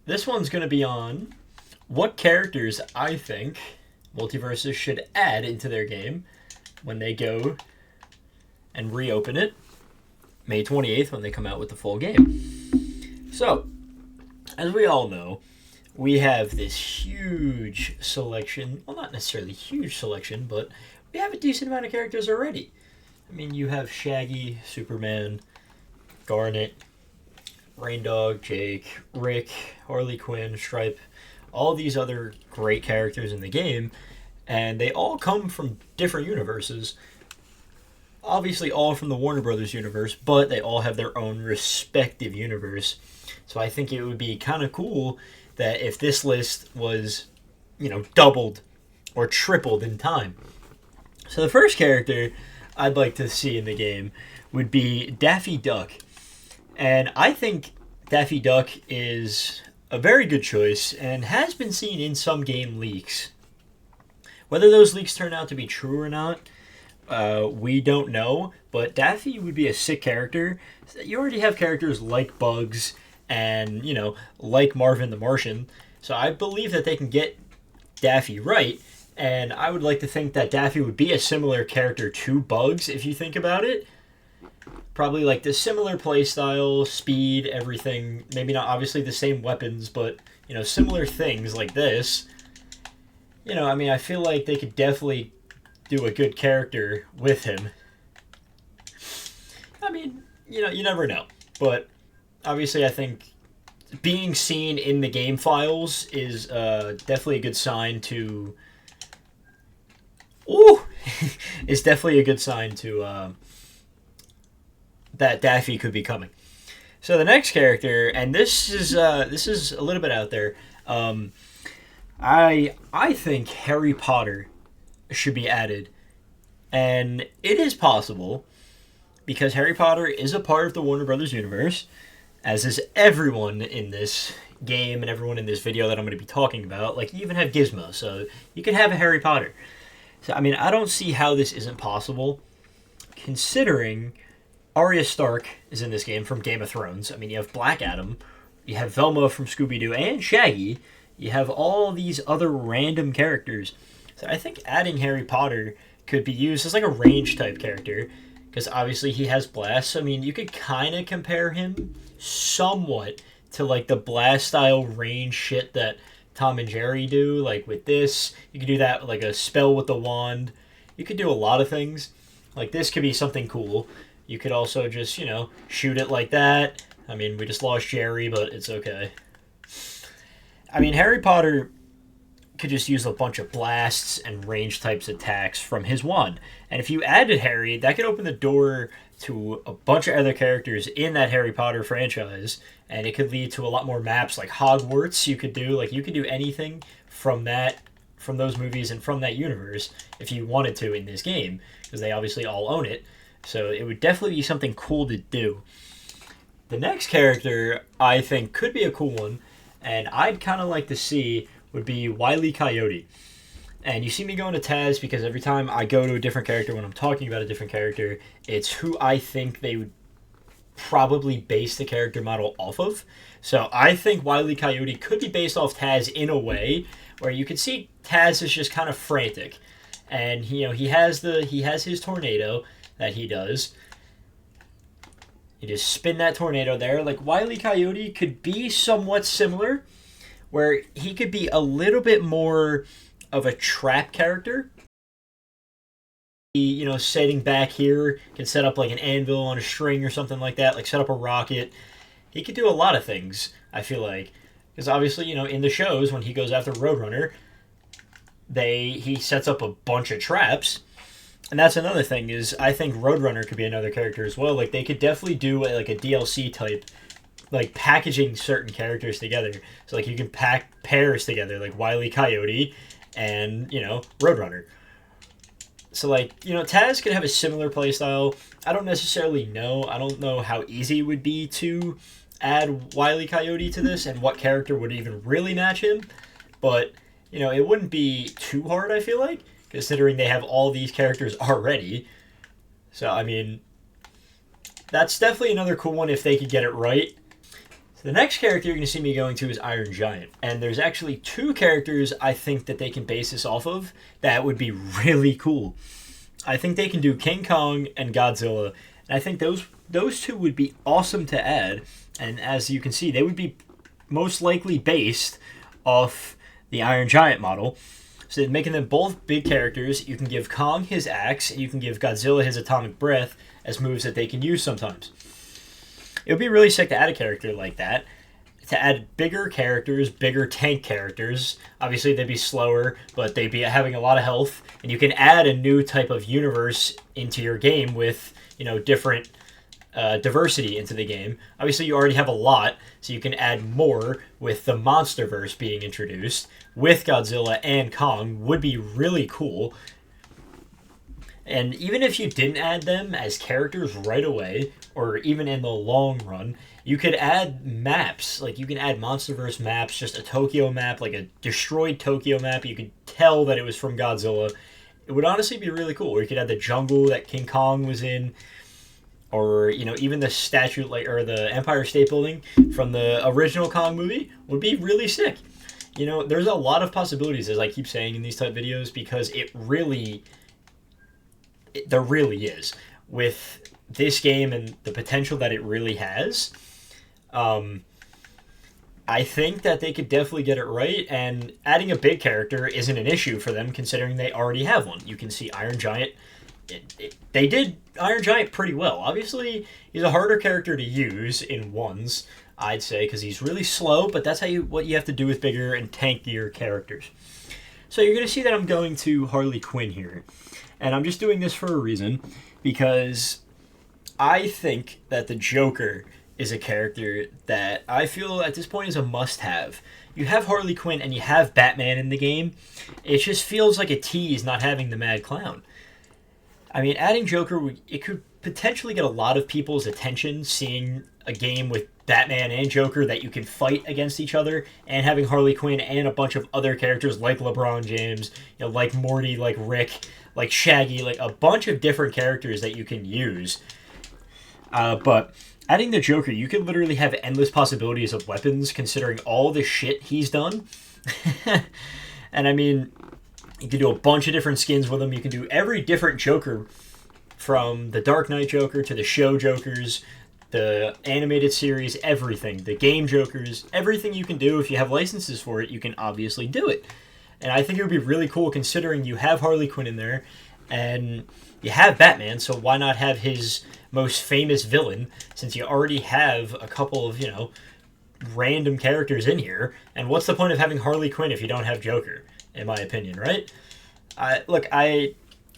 This one's going to be on what characters I think MULTIVERSUS should add into their game when they go and reopen it May 28th when they come out with the full game. So, as we all know, we have this huge selection. Well, not necessarily huge selection, but we have a decent amount of characters already. I mean, you have Shaggy, Superman, Garnet, Rain Dog, Jake, Rick, Harley Quinn, Stripe, all these other great characters in the game, and they all come from different universes. Obviously all from the Warner Brothers universe, but they all have their own respective universe. So I think it would be kind of cool that if this list was, doubled or tripled in time. So the first character I'd like to see in the game would be Daffy Duck. And I think Daffy Duck is a very good choice and has been seen in some game leaks. Whether those leaks turn out to be true or not, we don't know, but Daffy would be a sick character. You already have characters like Bugs and, like Marvin the Martian, so I believe that they can get Daffy right, and I would like to think that Daffy would be a similar character to Bugs, if you think about it. Probably like the similar playstyle, speed, everything. Maybe not obviously the same weapons, but, similar things like this. I feel like they could definitely do a good character with him. You never know. But obviously I think being seen in the game files is definitely a good sign to... Ooh! Is definitely a good sign to... that Daffy could be coming. So the next character, and this is a little bit out there. I think Harry Potter should be added, and it is possible because Harry Potter is a part of the Warner Brothers universe, as is everyone in this game and everyone in this video that I'm going to be talking about. Like, you even have Gizmo, so you can have a Harry Potter. So I don't see how this isn't possible, considering Arya Stark is in this game from Game of Thrones. You have Black Adam, you have Velma from Scooby-Doo, and Shaggy. You have all these other random characters. So I think adding Harry Potter could be used as like a range type character, because obviously he has blasts. You could kind of compare him somewhat to like the blast style range shit that Tom and Jerry do. Like with this, you could do that with like a spell with the wand. You could do a lot of things. Like this could be something cool. You could also just, shoot it like that. We just lost Jerry, but it's okay. Harry Potter could just use a bunch of blasts and range types attacks from his wand. And if you added Harry, that could open the door to a bunch of other characters in that Harry Potter franchise. And it could lead to a lot more maps like Hogwarts you could do. Like, you could do anything from those movies and from that universe if you wanted to in this game, because they obviously all own it. So it would definitely be something cool to do. The next character I think could be a cool one, and I'd kind of like to see, would be Wile E. Coyote. And you see me going to Taz because every time I go to a different character when I'm talking about a different character, it's who I think they would probably base the character model off of. So I think Wile E. Coyote could be based off Taz in a way where you could see Taz is just kind of frantic. And he has his tornado that he does. You just spin that tornado there. Like, Wile E. Coyote could be somewhat similar, where he could be a little bit more of a trap character. He, sitting back here, can set up like an anvil on a string or something like that, like set up a rocket. He could do a lot of things, I feel like. Because obviously, in the shows, when he goes after Roadrunner, he sets up a bunch of traps. And that's another thing, is I think Roadrunner could be another character as well. Like, they could definitely do a DLC type, like packaging certain characters together. So like you can pack pairs together, like Wile E. Coyote and, Roadrunner. So like, Taz could have a similar playstyle. I don't necessarily know. I don't know how easy it would be to add Wile E. Coyote to this and what character would even really match him. But, it wouldn't be too hard, I feel like, considering they have all these characters already. So, that's definitely another cool one if they could get it right. The next character you're going to see me going to is Iron Giant. And there's actually 2 characters I think that they can base this off of that would be really cool. I think they can do King Kong and Godzilla. And I think those 2 would be awesome to add. And as you can see, they would be most likely based off the Iron Giant model. So making them both big characters, you can give Kong his axe, and you can give Godzilla his atomic breath as moves that they can use sometimes. It would be really sick to add a character like that. To add bigger characters, bigger tank characters. Obviously, they'd be slower, but they'd be having a lot of health. And you can add a new type of universe into your game with, different diversity into the game. Obviously, you already have a lot, so you can add more with the Monsterverse being introduced. With Godzilla and Kong would be really cool. And even if you didn't add them as characters right away, or even in the long run, you could add maps. Like, you can add Monsterverse maps, just a Tokyo map, like a destroyed Tokyo map. You could tell that it was from Godzilla. It would honestly be really cool. Or you could add the jungle that King Kong was in, or, even the statue, or the Empire State Building from the original Kong movie would be really sick. There's a lot of possibilities, as I keep saying in these type videos, because there really is. With this game and the potential that it really has, I think that they could definitely get it right, and adding a big character isn't an issue for them, considering they already have one. You can see Iron Giant. They did Iron Giant pretty well. Obviously, he's a harder character to use in ones, I'd say, because he's really slow, but that's what you have to do with bigger and tankier characters. So you're going to see that I'm going to Harley Quinn here. And I'm just doing this for a reason, because I think that the Joker is a character that I feel at this point is a must-have. You have Harley Quinn and you have Batman in the game. It just feels like a tease not having the Mad Clown. I mean, adding Joker, it could potentially get a lot of people's attention, seeing a game with Batman and Joker that you can fight against each other, and having Harley Quinn and a bunch of other characters like LeBron James, like Morty, like Rick, like Shaggy, like a bunch of different characters that you can use. But adding the Joker, you could literally have endless possibilities of weapons, considering all the shit he's done. And I mean, you can do a bunch of different skins with him. You can do every different Joker, from the Dark Knight Joker to the show Jokers, the animated series, everything. The game Jokers, everything you can do. If you have licenses for it, you can obviously do it. And I think it would be really cool, considering you have Harley Quinn in there, and you have Batman, so why not have his most famous villain, since you already have a couple of, random characters in here. And what's the point of having Harley Quinn if you don't have Joker, in my opinion, right?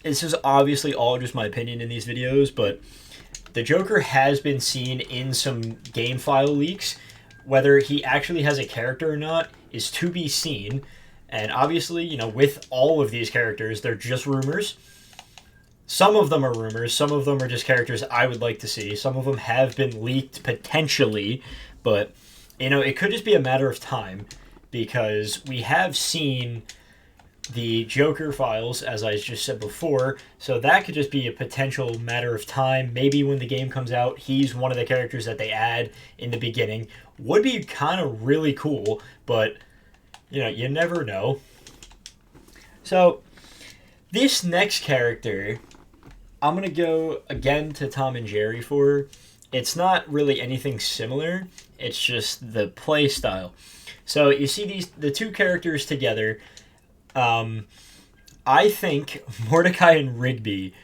This is obviously all just my opinion in these videos, but the Joker has been seen in some game file leaks. Whether he actually has a character or not is to be seen. And obviously, with all of these characters, they're just rumors. Some of them are rumors. Some of them are just characters I would like to see. Some of them have been leaked potentially. But, it could just be a matter of time, because we have seen the Joker files, as I just said before. So that could just be a potential matter of time. Maybe when the game comes out, he's one of the characters that they add in the beginning. Would be kind of really cool, but you never know. So, this next character, I'm going to go again to Tom and Jerry for. It's not really anything similar. It's just the play style. So, you see the 2 characters together. I think Mordecai and Rigby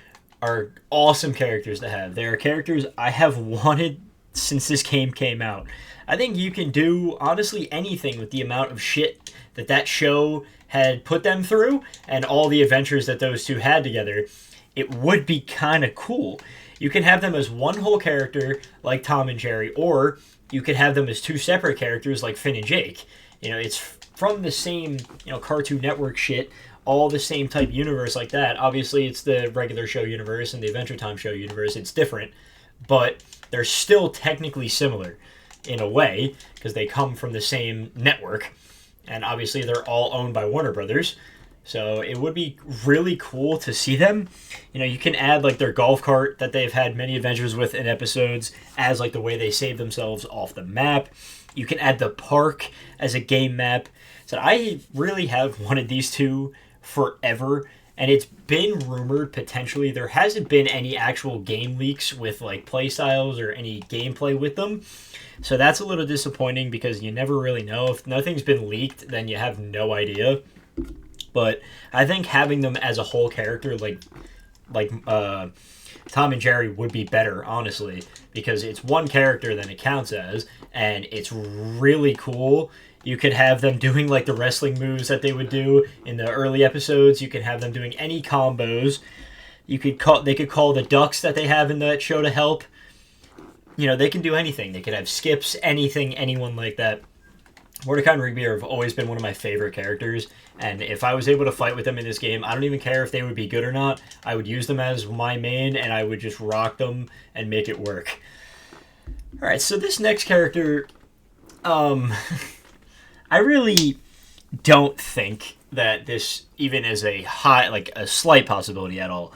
are awesome characters to have. They are characters I have wanted since this game came out. I think you can do, honestly, anything with the amount of shit that show had put them through, and all the adventures that those 2 had together. It would be kind of cool. You can have them as one whole character, like Tom and Jerry, or you could have them as 2 separate characters, like Finn and Jake. It's from the same, Cartoon Network shit, all the same type universe like that. Obviously, it's the regular show universe and the Adventure Time show universe. It's different, but they're still technically similar in a way, because they come from the same network. And obviously, they're all owned by Warner Brothers. So it would be really cool to see them. You can add their golf cart that they've had many adventures with in episodes as the way they save themselves off the map. You can add the park as a game map. So I really have wanted these two forever, and it's been rumored potentially. There hasn't been any actual game leaks with like playstyles or any gameplay with them. So that's a little disappointing because you never really know. If nothing's been leaked, then you have no idea. But I think having them as a whole character, like Tom and Jerry, would be better, honestly, because it's one character that it counts as, and it's really cool. You could have them doing like the wrestling moves that they would do in the early episodes. You could have them doing any combos. They could call the ducks that they have in that show to help. You know, they can do anything. They could have skips, anything, anyone like that. Mordecai and Rigby have always been one of my favorite characters, and if I was able to fight with them in this game, I don't even care if they would be good or not. I would use them as my main, and I would just rock them and make it work. Alright, so this next character, I really don't think that this even is a slight possibility at all.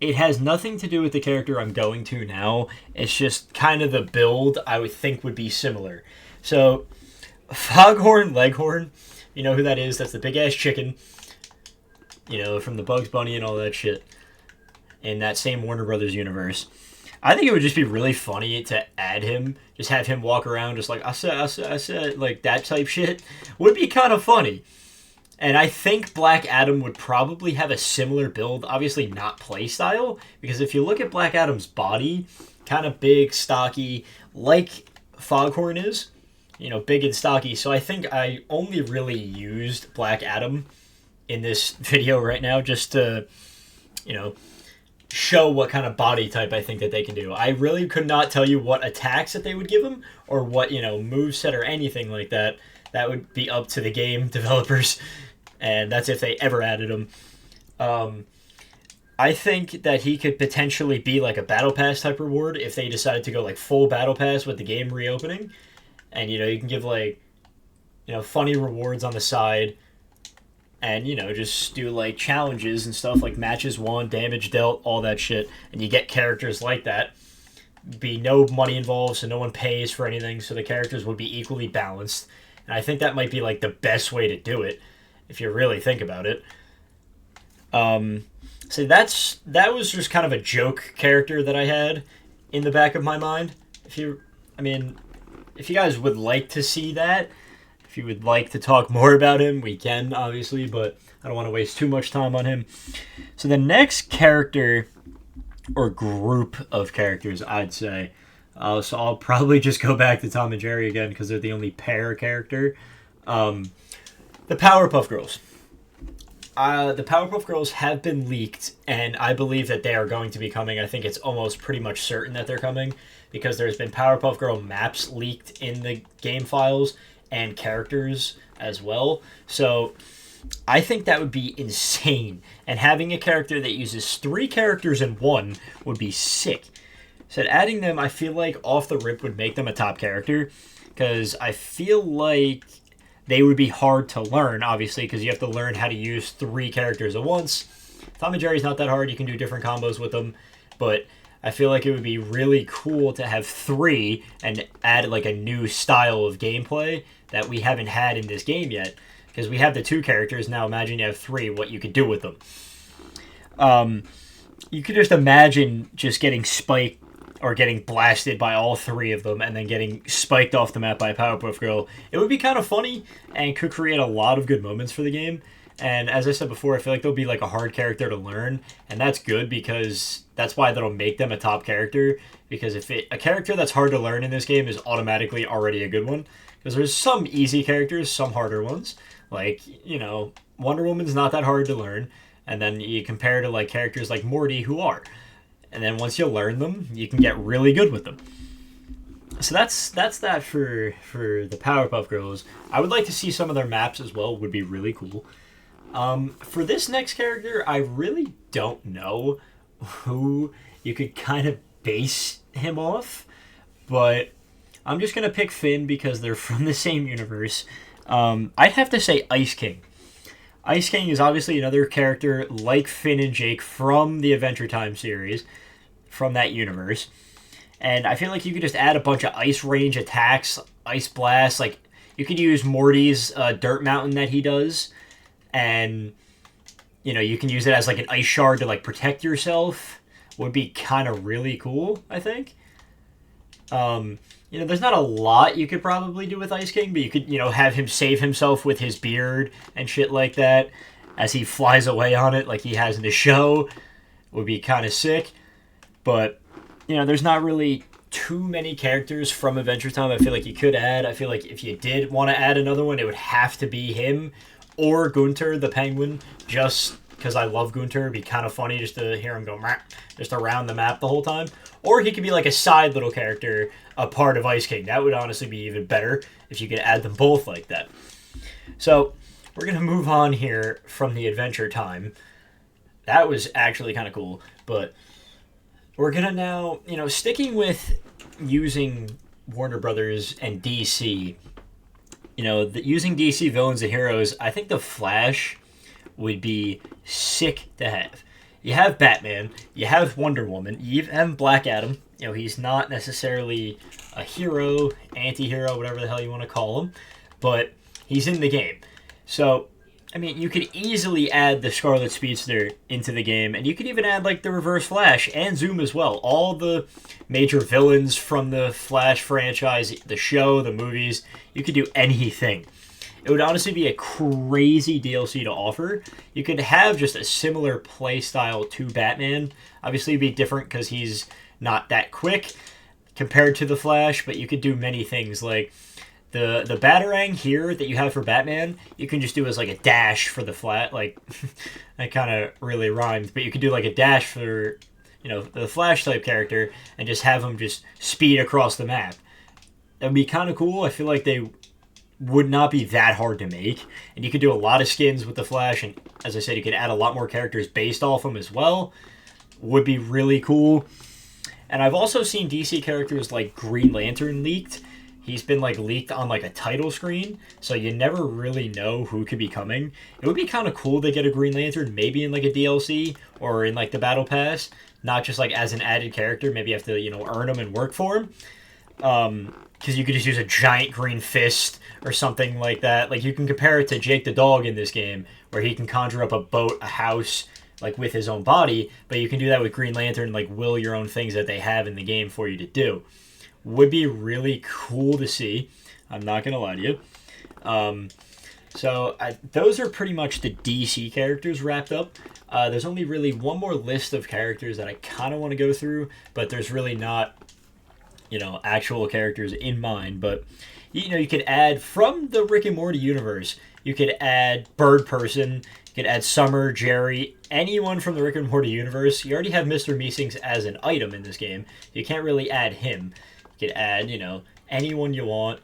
It has nothing to do with the character I'm going to now. It's just kind of the build I would think would be similar. So, Foghorn, Leghorn, you know who that is? That's the big-ass chicken, you know, from the Bugs Bunny and all that shit, in that same Warner Brothers universe. I think it would just be really funny to add him, just have him walk around just like, I said, like that type shit. Would be kind of funny. And I think Black Adam would probably have a similar build, obviously not playstyle, because if you look at Black Adam's body, kind of big, stocky, like Foghorn is, you know, big and stocky. So I think I only really used Black Adam in this video right now just to, you know, show what kind of body type I think that they can do. I really could not tell you what attacks that they would give him or what, you know, moveset or anything like that. That would be up to the game developers, and that's if they ever added him. I think that he could potentially be like a Battle Pass type reward if they decided to go like full Battle Pass with the game reopening. And, you know, you can give like, you know, funny rewards on the side and, you know, just do like challenges and stuff like matches won, damage dealt, all that shit. And you get characters like that. Be no money involved, so no one pays for anything, so the characters would be equally balanced. And I think that might be like the best way to do it if you really think about it. So that was just kind of a joke character that I had in the back of my mind. If you guys would like to see that, if you would like to talk more about him, we can, obviously, but I don't want to waste too much time on him. So the next character, or group of characters, I'd say, so I'll probably just go back to Tom and Jerry again, because they're the only pair character. The Powerpuff Girls. The Powerpuff Girls have been leaked, and I believe that they are going to be coming. I think it's almost pretty much certain that they're coming, because there's been Powerpuff Girl maps leaked in the game files, and characters as well. So I think that would be insane, and having a character that uses 3 characters in one would be sick. So adding them, I feel like off the rip would make them a top character, because I feel like they would be hard to learn, obviously, because you have to learn how to use 3 characters at once. Tom and Jerry's not that hard. You can do different combos with them, but I feel like it would be really cool to have 3 and add like a new style of gameplay that we haven't had in this game yet, because we have the 2 characters. Now imagine you have 3, what you could do with them. You could just imagine just getting spiked or getting blasted by all 3 of them and then getting spiked off the map by a Powerpuff Girl. It would be kind of funny and could create a lot of good moments for the game. And as I said before, I feel like they'll be like a hard character to learn, and that's good, because that's why that'll make them a top character. Because if a character that's hard to learn in this game is automatically already a good one, because there's some easy characters, some harder ones. Like, you know, Wonder Woman's not that hard to learn, and then you compare to like characters like Morty who are. And then once you learn them, you can get really good with them. So that's that for the Powerpuff Girls. I would like to see some of their maps as well. Would be really cool. For this next character, I really don't know who you could kind of base him off, but I'm just going to pick Finn because they're from the same universe. I'd have to say Ice King. Ice King is obviously another character like Finn and Jake from the Adventure Time series, from that universe. And I feel like you could just add a bunch of ice range attacks ice blast. Like, you could use Morty's dirt mountain that he does, and you can use it as like an ice shard to like protect yourself. Would be kind of really cool, I think. There's not a lot you could probably do with Ice King, but you could, have him save himself with his beard and shit like that as he flies away on it like he has in the show. Would be kind of sick. But, there's not really too many characters from Adventure Time I feel like you could add. I feel like if you did want to add another one, it would have to be him or Gunter the Penguin, just because I love Gunter. It'd be kind of funny just to hear him go just around the map the whole time. Or he could be like a side little character, a part of Ice King. That would honestly be even better if you could add them both like that. So we're going to move on here from the Adventure Time. That was actually kind of cool. But we're going to now, sticking with using Warner Brothers and DC, using DC villains and heroes, I think the Flash would be sick to have. You have Batman, you have Wonder Woman, you have Black Adam. He's not necessarily a hero, anti-hero, whatever the hell you want to call him, but he's in the game. So, you could easily add the Scarlet Speedster into the game, and you could even add, like, the Reverse Flash and Zoom as well. All the major villains from the Flash franchise, the show, the movies, you could do anything. It would honestly be a crazy DLC to offer. You could have just a similar play style to Batman. Obviously, it'd be different because he's not that quick compared to the Flash, but you could do many things. Like the Batarang here that you have for Batman, you can just do as like a dash for the Flash. Like, that kind of really rhymed, but you could do like a dash for the Flash type character and just have him just speed across the map. That would be kind of cool. I feel like they would not be that hard to make, and you could do a lot of skins with the Flash, and as I said, you could add a lot more characters based off him as well. Would be really cool. And I've also seen DC characters like Green Lantern leaked. He's been like leaked on like a title screen, so you never really know who could be coming. It would be kind of cool to get a Green Lantern maybe in like a DLC or in like the Battle Pass, not just like as an added character. Maybe you have to earn him and work for him. Because you could just use a giant green fist or something like that. Like, you can compare it to Jake the dog in this game, where he can conjure up a boat, a house, like, with his own body, but you can do that with Green Lantern, like, will your own things that they have in the game for you to do. Would be really cool to see. I'm not going to lie to you. Those are pretty much the DC characters wrapped up. There's only really one more list of characters that I kind of want to go through, but there's really not actual characters in mind. But you could add from the Rick and Morty universe, you could add Bird Person, you could add Summer, Jerry, anyone from the Rick and Morty universe. You already have Mr. Meesings as an item in this game. You can't really add him. You could add, anyone you want.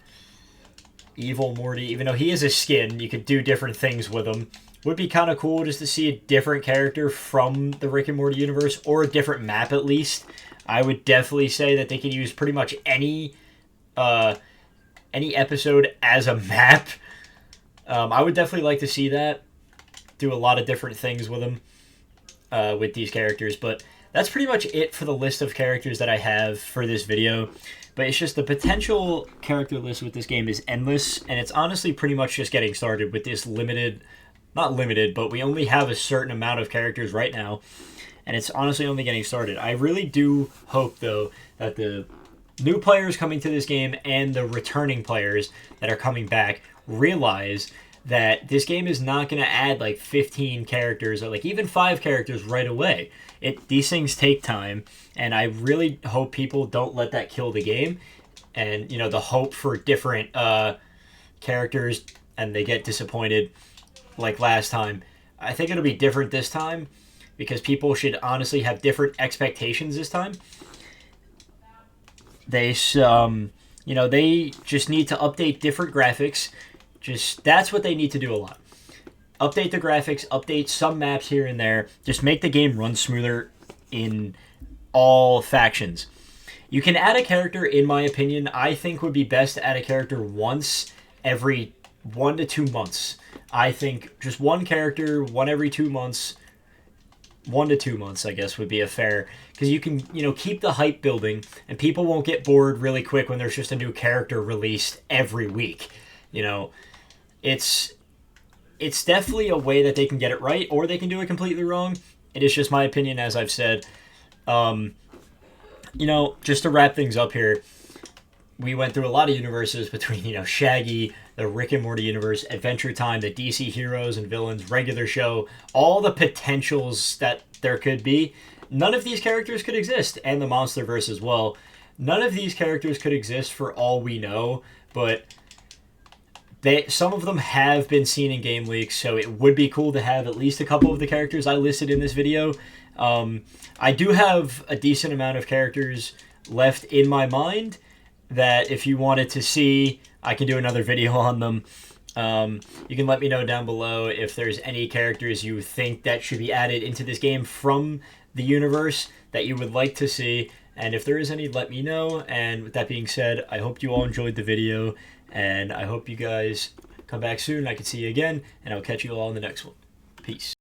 Evil Morty, even though he is a skin, you could do different things with him. Would be kind of cool just to see a different character from the Rick and Morty universe, or a different map at least. I would definitely say that they could use pretty much any episode as a map. I would definitely like to see that. Do a lot of different things with them, with these characters. But that's pretty much it for the list of characters that I have for this video. But it's just the potential character list with this game is endless. And it's honestly pretty much just getting started with this limited... Not limited, but we only have a certain amount of characters right now. And it's honestly only getting started. I really do hope, though, that the new players coming to this game and the returning players that are coming back realize that this game is not going to add like 15 characters or like even 5 characters right away. These things take time, and I really hope people don't let that kill the game. And, the hope for different characters, and they get disappointed like last time. I think it'll be different this time, because people should honestly have different expectations this time. They just need to update different graphics. That's what they need to do a lot. Update the graphics, update some maps here and there. Just make the game run smoother in all factions. You can add a character, in my opinion. I think would be best to add a character once every 1 to 2 months. I think just one character, one every 2 months, 1 to 2 months, I guess, would be a fair, because you can, keep the hype building, and people won't get bored really quick when there's just a new character released every week. It's definitely a way that they can get it right, or they can do it completely wrong. It is just my opinion, as I've said. Just to wrap things up here, we went through a lot of universes between, Shaggy, the Rick and Morty universe, Adventure Time, the DC heroes and villains, regular show, all the potentials that there could be. None of these characters could exist, and the MonsterVerse as well. None of these characters could exist for all we know, but some of them have been seen in game leaks, so it would be cool to have at least a couple of the characters I listed in this video. I do have a decent amount of characters left in my mind that if you wanted to see, I can do another video on them. You can let me know down below if there's any characters you think that should be added into this game from the universe that you would like to see. And if there is any, let me know. And with that being said, I hope you all enjoyed the video. And I hope you guys come back soon. I can see you again. And I'll catch you all in the next one. Peace.